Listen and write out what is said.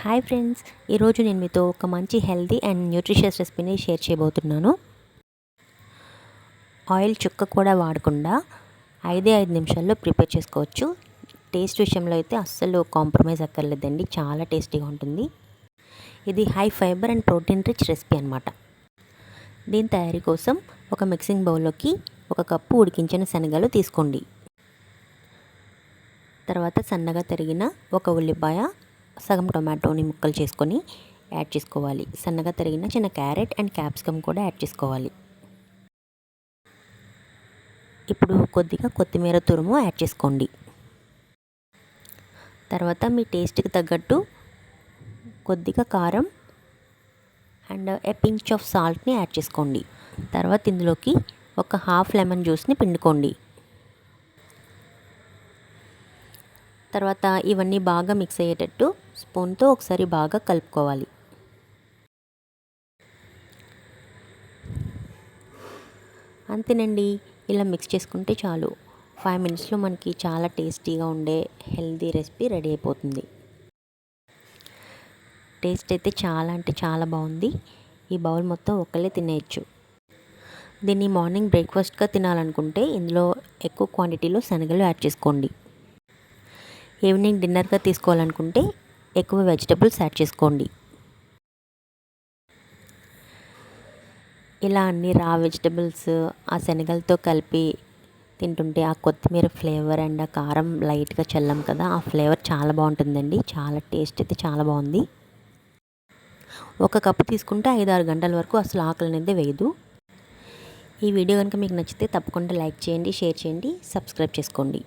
Hi friends, ఈరోజు నేను మీతో ఒక మంచి హెల్తీ అండ్ న్యూట్రిషియస్ రెసిపీని షేర్ చేయబోతున్నాను. ఆయిల్ చుక్క కూడా వాడకుండా 5 నిమిషాల్లో ప్రిపేర్ చేసుకోవచ్చు. టేస్ట్ విషయంలో అయితే అస్సలు కాంప్రమైజ్ అక్కర్లేదండి, చాలా టేస్టీగా ఉంటుంది. ఇది high fibre and protein rich recipe అనమాట. దీని తయారీ కోసం ఒక మిక్సింగ్ బౌల్లోకి 1 కప్పు ఉడికించిన శనగలు తీసుకోండి. తర్వాత సన్నగా తరిగిన 1 ఉల్లిపాయ, సగం టొమాటోని ముక్కలు చేసుకొని యాడ్ చేసుకోవాలి. సన్నగా తరిగిన చిన్న క్యారెట్ అండ్ క్యాప్సికమ్ కూడా యాడ్ చేసుకోవాలి. ఇప్పుడు కొద్దిగా కొత్తిమీర తురుము యాడ్ చేసుకోండి. తర్వాత మీ టేస్ట్కి తగ్గట్టు కొద్దిగా కారం అండ్ ఏ పించ్ ఆఫ్ సాల్ట్ని యాడ్ చేసుకోండి. తర్వాత ఇందులోకి ఒక హాఫ్ లెమన్ జ్యూస్ని పిండుకోండి. తర్వాత ఇవన్నీ బాగా మిక్స్ అయ్యేటట్టు స్పూన్తో ఒకసారి బాగా కలుపుకోవాలి. అంతేనండి, ఇలా మిక్స్ చేసుకుంటే చాలు. 5 మినిట్స్లో మనకి చాలా టేస్టీగా ఉండే హెల్తీ రెసిపీ రెడీ అయిపోతుంది. టేస్ట్ అయితే చాలా అంటే చాలా బాగుంది. ఈ బౌల్ మొత్తం ఒక్కలే తినేయచ్చు. దీన్ని మార్నింగ్ బ్రేక్ఫాస్ట్గా తినాలనుకుంటే ఇందులో ఎక్కువ క్వాంటిటీలో శనగలు యాడ్ చేసుకోండి. ఈవినింగ్ డిన్నర్గా తీసుకోవాలనుకుంటే ఎక్కువ వెజిటబుల్స్ యాడ్ చేసుకోండి. ఇలా అన్ని రా వెజిటబుల్స్ ఆ శనగలతో కలిపి తింటుంటే ఆ కొత్తిమీర ఫ్లేవర్ అండ్ ఆ కారం లైట్గా చల్లం కదా, ఆ ఫ్లేవర్ చాలా బాగుంటుందండి. చాలా టేస్ట్ అయితే చాలా బాగుంది. 1 కప్పు తీసుకుంటే 5-6 గంటల వరకు అసలు ఆకలి అనేది వేయదు. ఈ వీడియో కనుక మీకు నచ్చితే తప్పకుండా లైక్ చేయండి, షేర్ చేయండి, సబ్స్క్రైబ్ చేసుకోండి.